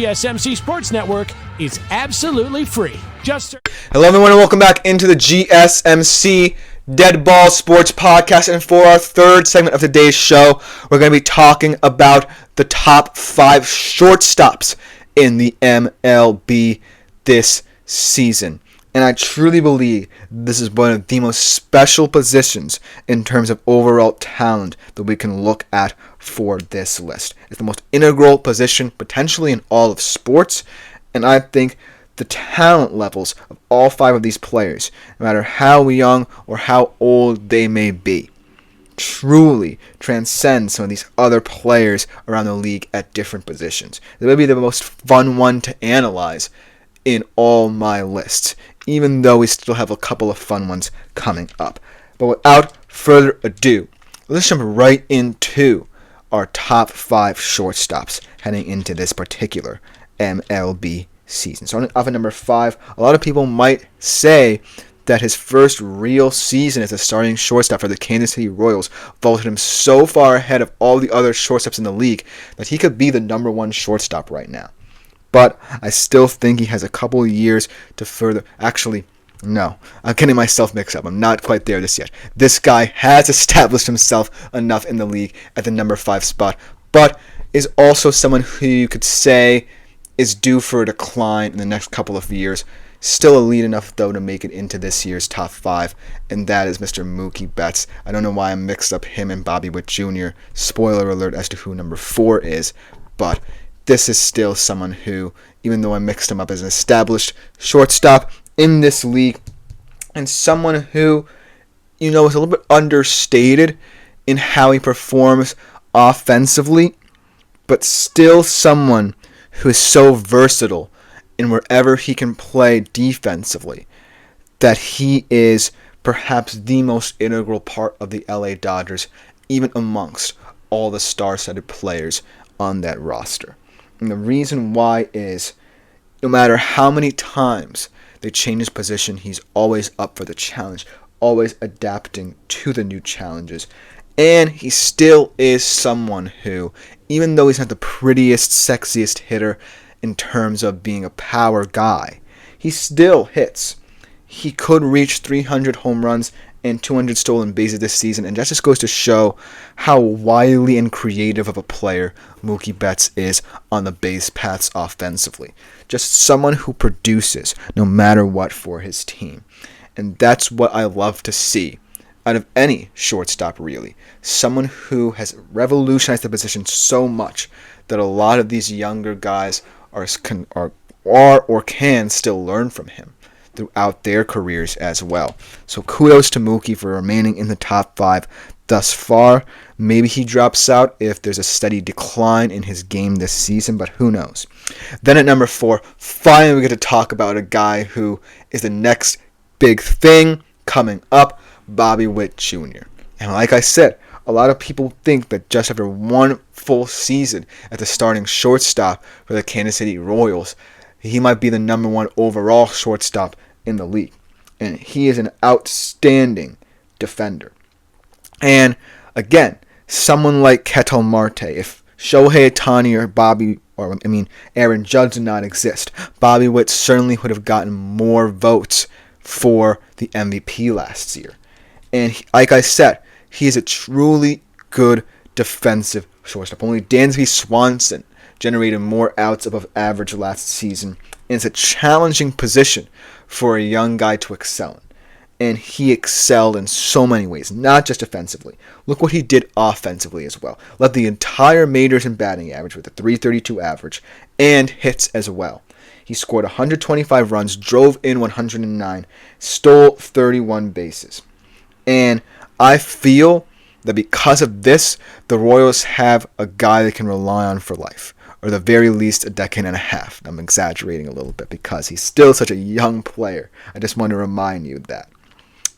GSMC Sports Network is absolutely free. Hello everyone and welcome back into the GSMC Dead Ball Sports Podcast. And for our third segment of today's show, we're going to be talking about the top 5 shortstops in the MLB this season. And I truly believe this is one of the most special positions in terms of overall talent that we can look at for this list. It's the most integral position potentially in all of sports, and I think the talent levels of all 5 of these players, no matter how young or how old they may be, truly transcend some of these other players around the league at different positions. It may be the most fun one to analyze in all my lists, even though we still have a couple of fun ones coming up. But without further ado, let's jump right into our top 5 shortstops heading into this particular MLB season. So off at number 5, a lot of people might say that his first real season as a starting shortstop for the Kansas City Royals vaulted him so far ahead of all the other shortstops in the league that he could be the number 1 shortstop right now. But I still think he has a couple of years to further... Actually, no. I'm getting myself mixed up. I'm not quite there just yet. This guy has established himself enough in the league at the number 5 spot, but is also someone who you could say is due for a decline in the next couple of years. Still elite enough, though, to make it into this year's top 5, and that is Mr. Mookie Betts. I don't know why I mixed up him and Bobby Witt Jr. Spoiler alert as to who number 4 is, but this is still someone who, even though I mixed him up as an established shortstop in this league, and someone who, is a little bit understated in how he performs offensively, but still someone who is so versatile in wherever he can play defensively that he is perhaps the most integral part of the LA Dodgers, even amongst all the star-studded players on that roster. And the reason why is, no matter how many times they change his position, he's always up for the challenge, always adapting to the new challenges. And he still is someone who, even though he's not the prettiest, sexiest hitter in terms of being a power guy, he still hits. He could reach 300 home runs and 200 stolen bases this season, and that just goes to show how wily and creative of a player Mookie Betts is on the base paths offensively. Just someone who produces no matter what for his team. And that's what I love to see out of any shortstop, really. Someone who has revolutionized the position so much that a lot of these younger guys are or can still learn from him throughout their careers as well. So kudos to Mookie for remaining in the top 5 thus far. Maybe he drops out if there's a steady decline in his game this season, but who knows. Then at number 4, finally we get to talk about a guy who is the next big thing coming up, Bobby Witt Jr. And like I said, a lot of people think that just after one full season at the starting shortstop for the Kansas City Royals, he might be the number 1 overall shortstop in the league. And he is an outstanding defender. And again, someone like Ketel Marte, if Shohei Ohtani or Aaron Judge did not exist, Bobby Witt certainly would have gotten more votes for the MVP last year. And like I said, he is a truly good defensive shortstop. Only Dansby Swanson generated more outs above average last season. And it's a challenging position for a young guy to excel in. And he excelled in so many ways, not just defensively. Look what he did offensively as well. Led the entire majors in batting average with a .332 average and hits as well. He scored 125 runs, drove in 109, stole 31 bases. And I feel that because of this, the Royals have a guy they can rely on for life, or at the very least a decade and a half. I'm exaggerating a little bit because he's still such a young player. I just want to remind you of that.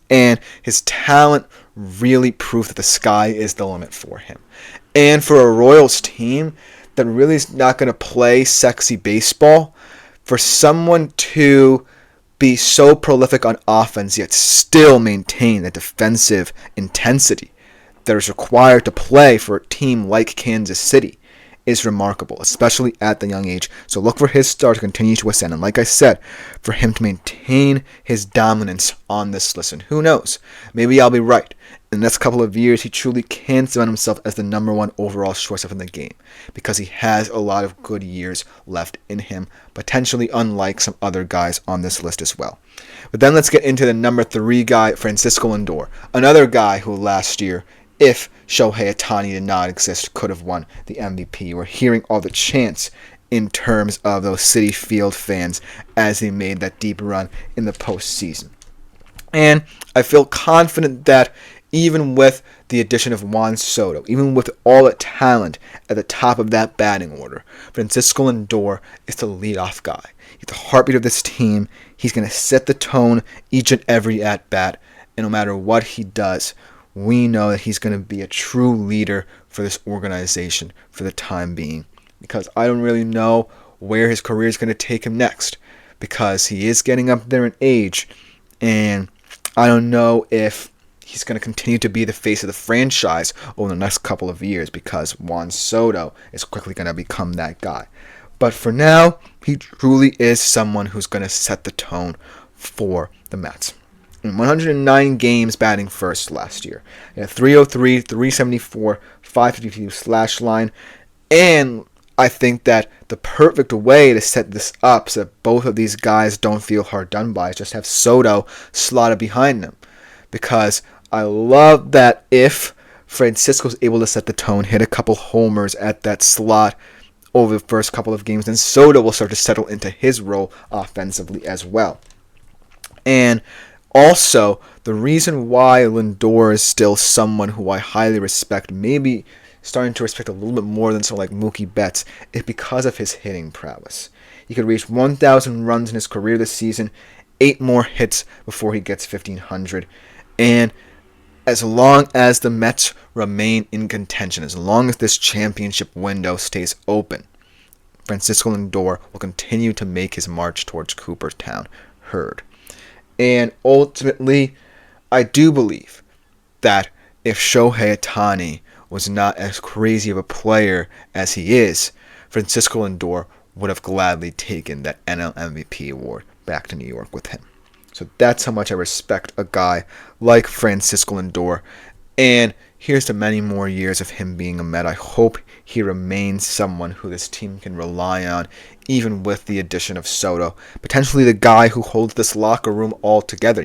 And his talent really proved that the sky is the limit for him. And for a Royals team that really is not going to play sexy baseball, for someone to be so prolific on offense yet still maintain the defensive intensity that is required to play for a team like Kansas City is remarkable, especially at the young age. So look for his star to continue to ascend. And like I said, for him to maintain his dominance on this list. And who knows? Maybe I'll be right. In the next couple of years, he truly can cement himself as the number one overall shortstop in the game because he has a lot of good years left in him, potentially unlike some other guys on this list as well. But then let's get into the number 3 guy, Francisco Lindor, another guy who last year, if Shohei Ohtani did not exist, could have won the MVP. We're hearing all the chants in terms of those Citi Field fans as they made that deep run in the postseason. And I feel confident that even with the addition of Juan Soto, even with all the talent at the top of that batting order, Francisco Lindor is the leadoff guy. He's the heartbeat of this team. He's going to set the tone each and every at-bat. And no matter what he does, we know that he's going to be a true leader for this organization for the time being. Because I don't really know where his career is going to take him next. Because he is getting up there in age. And I don't know if he's going to continue to be the face of the franchise over the next couple of years because Juan Soto is quickly going to become that guy. But for now, he truly is someone who's going to set the tone for the Mets. In 109 games batting first last year, he had 303, 374, 552 slash line, and I think that the perfect way to set this up so that both of these guys don't feel hard done by is just have Soto slotted behind them. Because I love that if Francisco's able to set the tone, hit a couple homers at that slot over the first couple of games, then Soto will start to settle into his role offensively as well. And also, the reason why Lindor is still someone who I highly respect, maybe starting to respect a little bit more than someone like Mookie Betts, is because of his hitting prowess. He could reach 1,000 runs in his career this season, 8 more hits before he gets 1,500. And as long as the Mets remain in contention, as long as this championship window stays open, Francisco Lindor will continue to make his march towards Cooperstown heard. And ultimately, I do believe that if Shohei Ohtani was not as crazy of a player as he is, Francisco Lindor would have gladly taken that NL MVP award back to New York with him. So that's how much I respect a guy like Francisco Lindor. And here's to many more years of him being a Met. I hope he remains someone who this team can rely on, even with the addition of Soto. Potentially the guy who holds this locker room all together,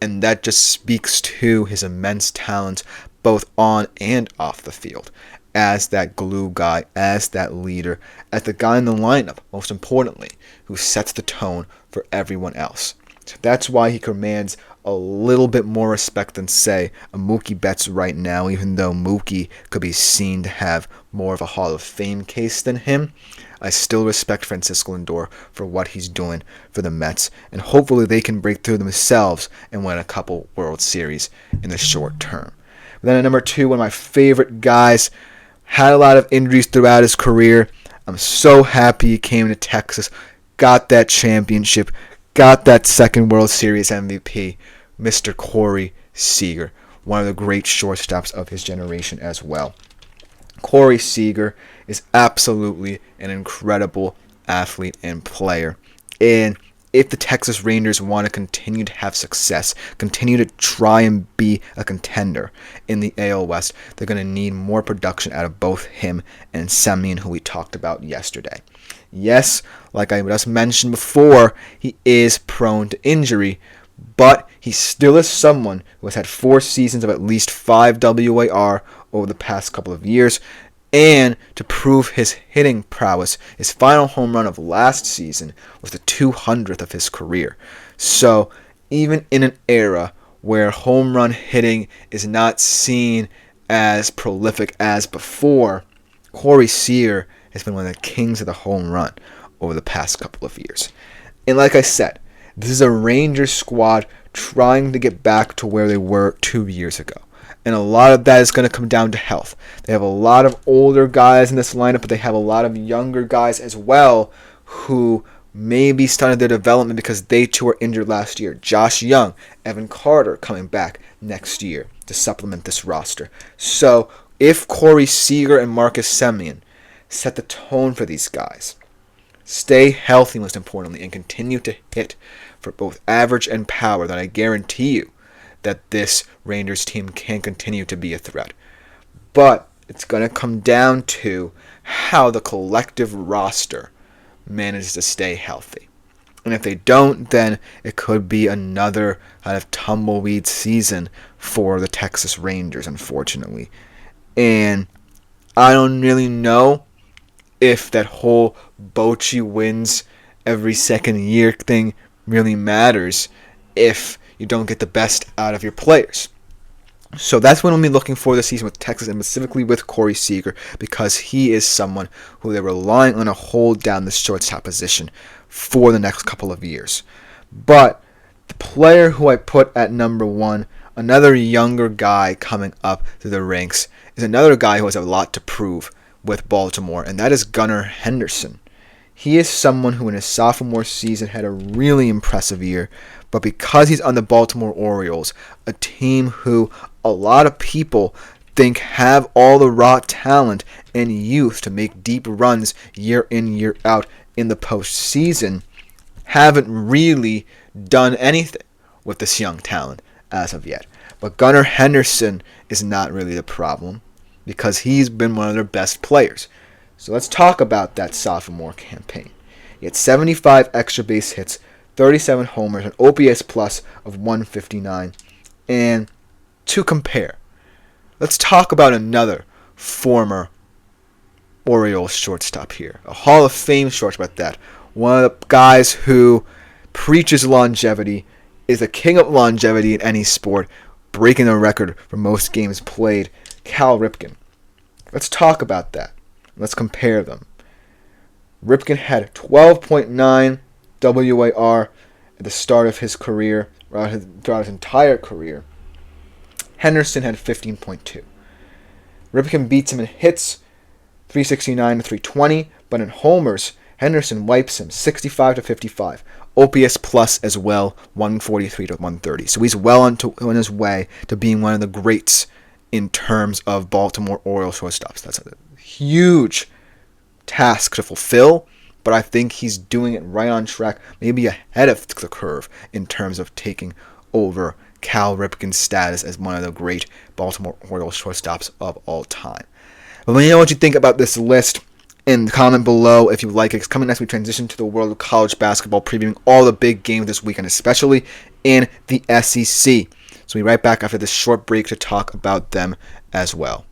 And that just speaks to his immense talent, both on and off the field. As that glue guy, as that leader, as the guy in the lineup, most importantly, who sets the tone for everyone else. So that's why he commands a little bit more respect than, say, a Mookie Betts right now, even though Mookie could be seen to have more of a Hall of Fame case than him. I still respect Francisco Lindor for what he's doing for the Mets, and hopefully they can break through themselves and win a couple World Series in the short term. But then at number 2, one of my favorite guys, had a lot of injuries throughout his career. I'm so happy he came to Texas, got that championship, got that second World Series MVP, Mr. Corey Seager, one of the great shortstops of his generation as well. Corey Seager is absolutely an incredible athlete and player. And if the Texas Rangers want to continue to have success, continue to try and be a contender in the AL West, they're going to need more production out of both him and Semien, who we talked about yesterday. Yes, like I just mentioned before, he is prone to injury, but he still is someone who has had 4 seasons of at least 5 WAR over the past couple of years. And to prove his hitting prowess, his final home run of last season was the 200th of his career. So even in an era where home run hitting is not seen as prolific as before, Corey Seager has been one of the kings of the home run over the past couple of years. And like I said, this is a Rangers squad trying to get back to where they were 2 years ago. And a lot of that is going to come down to health. They have a lot of older guys in this lineup, but they have a lot of younger guys as well who may be starting their development because they too were injured last year. Josh Young, Evan Carter coming back next year to supplement this roster. So if Corey Seager and Marcus Semien set the tone for these guys. Stay healthy, most importantly, and continue to hit for both average and power, that I guarantee you that this Rangers team can continue to be a threat. But it's going to come down to how the collective roster manages to stay healthy. And if they don't, then it could be another kind of tumbleweed season for the Texas Rangers, unfortunately. And I don't really know if that whole Bochy wins every second year thing really matters if you don't get the best out of your players. So that's what we'll be looking for this season with Texas, and specifically with Corey Seager, because he is someone who they're relying on to hold down the shortstop position for the next couple of years. But the player who I put at number one, another younger guy coming up through the ranks, is another guy who has a lot to prove with Baltimore, and that is Gunnar Henderson. He is someone who in his sophomore season had a really impressive year, but because he's on the Baltimore Orioles, a team who a lot of people think have all the raw talent and youth to make deep runs year in, year out in the postseason, haven't really done anything with this young talent as of yet. But Gunnar Henderson is not really the problem, because he's been one of their best players. So let's talk about that sophomore campaign. He had 75 extra base hits, 37 homers, an OPS plus of 159. And to compare, let's talk about another former Orioles shortstop here. A Hall of Fame shortstop at that. One of the guys who preaches longevity, is the king of longevity in any sport, breaking the record for most games played, Cal Ripken. Let's talk about that. Let's compare them. Ripken had 12.9 WAR at the start of his career, throughout his entire career. Henderson had 15.2. Ripken beats him in hits, 369 to 320, but in homers, Henderson wipes him 65 to 55. OPS plus as well, 143 to 130. So he's well on his way to being one of the greats in terms of Baltimore Orioles shortstops. That's a huge task to fulfill, but I think he's doing it right on track, maybe ahead of the curve in terms of taking over Cal Ripken's status as one of the great Baltimore Orioles shortstops of all time. But let me know what you think about this list in the comment below if you like it. It's coming as we transition to the world of college basketball, previewing all the big games this weekend, especially in the SEC. So we'll be right back after this short break to talk about them as well.